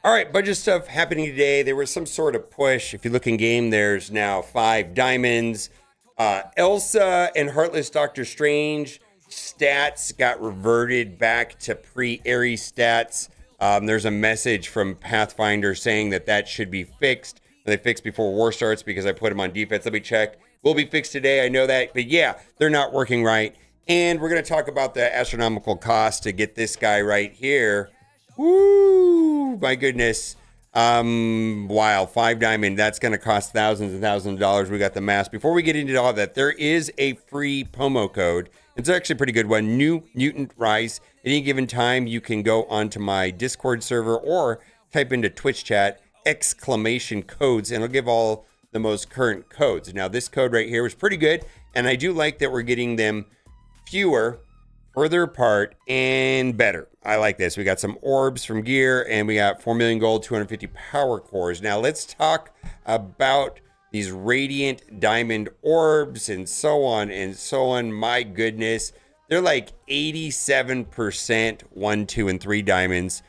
All right, bunch of stuff happening today. There was some sort of push. If you look in game, there's now 5 diamonds. Elsa and Heartless Doctor Strange stats got reverted back to pre-Ares stats. There's a message from Pathfinder saying that that should be fixed. They fixed before war starts because I put them on defense. Let me check. Will be fixed today. I know that. But yeah, they're not working right. And we're going to talk about the astronomical cost to get this guy right here. Woo! My goodness. Wow. 5 diamond. That's going to cost thousands and thousands of dollars. We got the mask. Before we get into all that, there is a free promo code. It's actually a pretty good one. New Mutant Rise. At any given time, you can go onto my Discord server or type into Twitch chat exclamation codes, and it'll give all the most current codes. Now, this code right here was pretty good, and I do like that we're getting them fewer, further apart, and better. I like this. We got some orbs from gear, and we got 4 million gold, 250 power cores. Now, let's talk about these radiant diamond orbs and so on and so on. My goodness. They're like 87% 1, 2, and 3 diamonds,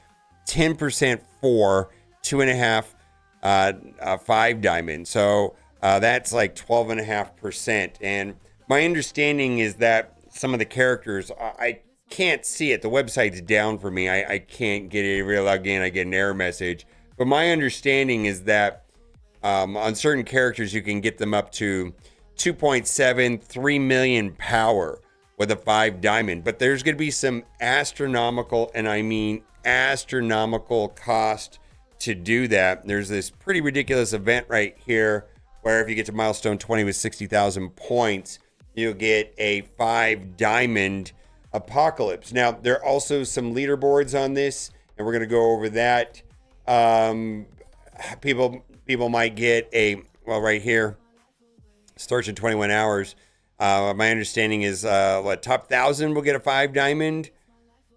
10% 4, 2.5, 5 diamonds. So that's like 12.5%. And my understanding is that some of the characters, I can't see it. The website's down for me. I can't get it. Log in. I get an error message. But my understanding is that on certain characters, you can get them up to 2.7, 3 million power with a 5 diamond. But there's going to be some astronomical, and I mean astronomical cost to do that. There's this pretty ridiculous event right here where if you get to milestone 20 with 60,000 points, you'll get a 5 diamond apocalypse. Now, there are also some leaderboards on this, and we're going to go over that. People might get well, right here, starts in 21 hours. My understanding is top 1,000 will get a 5 diamond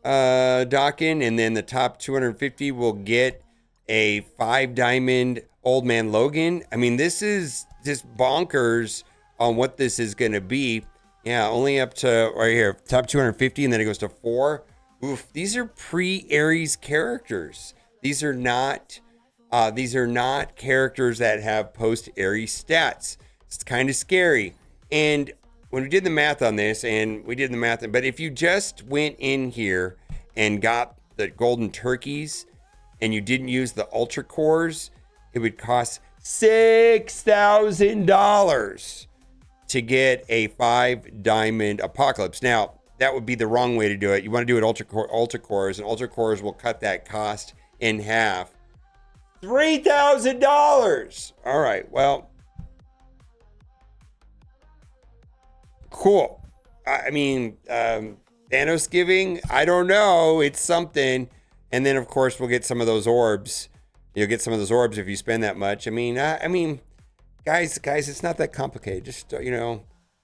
Dawkin, and then the top 250 will get a 5 diamond Old Man Logan. I mean, this is just bonkers on what this is going to be. Yeah, only up to right here, top 250, and then it goes to 4. Oof, these are pre-Ares characters. These are not characters that have post-Ares stats. It's kind of scary. And when we did the math on this, but if you just went in here and got the golden turkeys and you didn't use the ultra cores, it would cost $6,000 to get a 5 diamond apocalypse. Now, that would be the wrong way to do it. You want to do it ultra cores, and ultra cores will cut that cost in half. $3,000. All right, well, cool. I mean, Thanos giving, I don't know. It's something. And then, of course, we'll get some of those orbs. You'll get some of those orbs if you spend that much. I mean, guys, it's not that complicated. Just,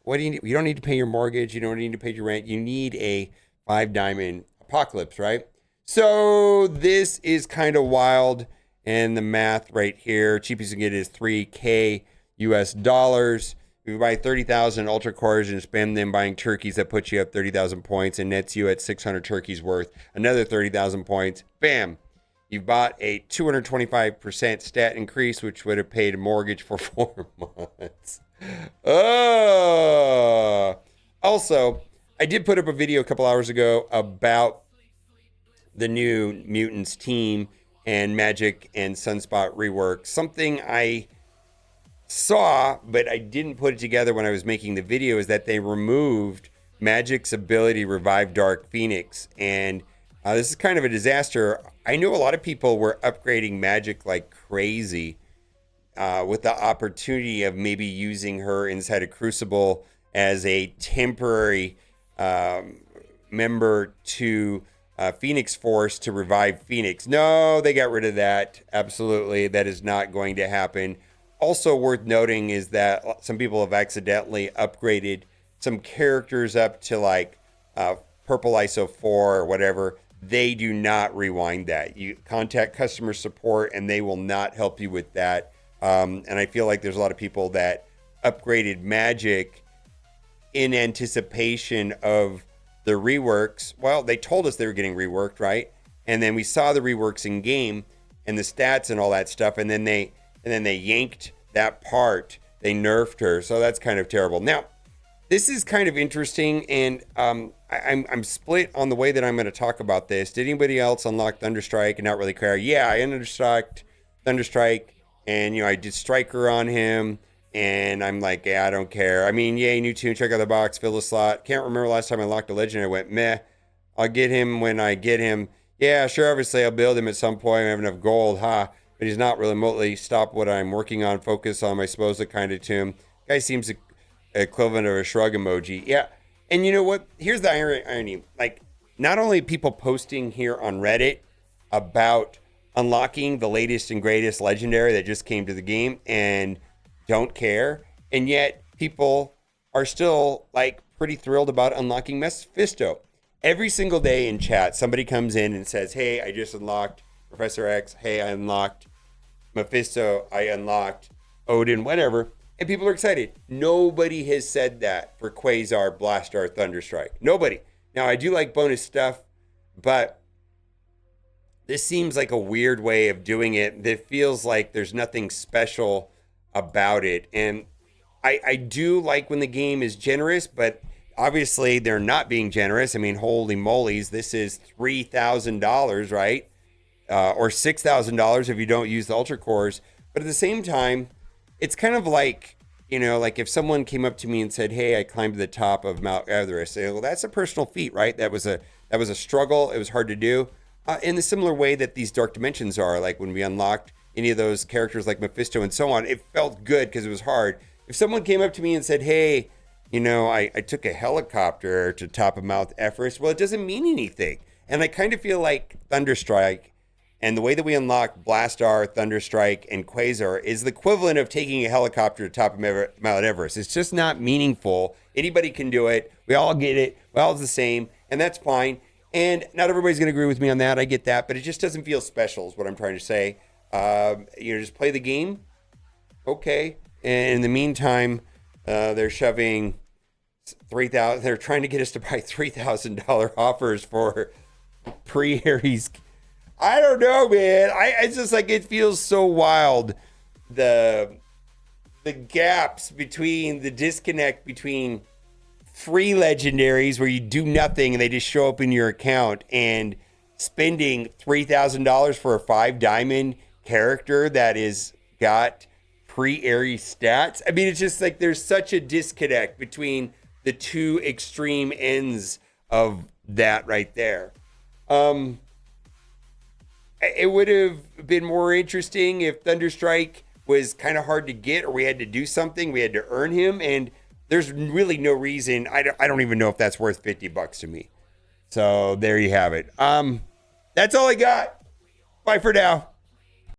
what do you need? You don't need to pay your mortgage. You don't need to pay your rent. You need a 5 diamond apocalypse, right? So this is kind of wild. And the math right here, cheapest you can get is $3,000 US dollars. If you buy 30,000 ultra cores and spend them buying turkeys, that puts you up 30,000 points and nets you at 600 turkeys worth. Another 30,000 points. Bam. You bought a 225% stat increase, which would have paid a mortgage for 4 months. Oh. Also, I did put up a video a couple hours ago about the new Mutants team and Magic and Sunspot rework. Something I saw, but I didn't put it together when I was making the video, is that they removed Magic's ability to revive Dark Phoenix. And this is kind of a disaster. I know a lot of people were upgrading Magic like crazy with the opportunity of maybe using her inside a Crucible as a temporary member to Phoenix Force to revive Phoenix. No, they got rid of that. Absolutely. That is not going to happen. Also worth noting is that some people have accidentally upgraded some characters up to like Purple ISO 4 or whatever. They do not rewind that. You contact customer support and they will not help you with that. And I feel like there's a lot of people that upgraded Magic in anticipation of the reworks. Well, they told us they were getting reworked, right? And then we saw the reworks in game. and the stats and all that stuff, and then they yanked that part. They nerfed her, so that's kind of terrible. Now, this is kind of interesting, and I'm split on the way that I'm going to talk about this. Did anybody else unlock Thunderstrike and not really care? Yeah, I unlocked Thunderstrike, and I did Striker on him, and I'm like, yeah, I don't care. I mean, yay, new tune, check out the box, fill the slot. Can't remember last time I unlocked a legend. I went, meh. I'll get him when I get him. Yeah, sure, obviously I'll build him at some point. I have enough gold, but he's not really remotely stop what I'm working on, focus on my supposed kind of tune. Guy seems equivalent of a shrug emoji. Yeah. And you know what? Here's the irony. Like, not only people posting here on Reddit about unlocking the latest and greatest legendary that just came to the game and don't care, and yet people are still like pretty thrilled about unlocking Mephisto. Every single day in chat, somebody comes in and says, hey, I just unlocked Professor X. Hey, I unlocked Mephisto. I unlocked Odin, whatever. And people are excited. Nobody has said that for Quasar, Blastar, Thunderstrike. Nobody. Now, I do like bonus stuff, but this seems like a weird way of doing it. That feels like there's nothing special about it. And I do like when the game is generous, but obviously they're not being generous. I mean, holy mollies, this is $3,000, right? Or $6,000 if you don't use the Ultra Cores. But at the same time, it's kind of like, like if someone came up to me and said, hey, I climbed to the top of Mount Everest. Say, well, that's a personal feat, right? That was a struggle. It was hard to do. In the similar way that these Dark Dimensions are, like when we unlocked any of those characters like Mephisto and so on, it felt good because it was hard. If someone came up to me and said, hey, I took a helicopter to top of Mount Everest, well, it doesn't mean anything. And I kind of feel like Thunderstrike and the way that we unlock Blastar, Thunderstrike, and Quasar is the equivalent of taking a helicopter to top of Mount Everest. It's just not meaningful. Anybody can do it. We all get it. We all the same, and that's fine. And not everybody's going to agree with me on that. I get that, but it just doesn't feel special is what I'm trying to say. Just play the game. Okay. And in the meantime, they're shoving $3,000. They're trying to get us to buy $3,000 offers for pre-Aries. I don't know, man. It's just like it feels so wild. The gaps between the disconnect between free legendaries where you do nothing and they just show up in your account and spending $3,000 for a 5 diamond character that is got pre-Aries stats. I mean, it's just like there's such a disconnect between the two extreme ends of that right there. It would have been more interesting if Thunderstrike was kind of hard to get, or we had to do something. We had to earn him, and there's really no reason. I don't even know if that's worth $50 to me. So there you have it. That's all I got. Bye for now.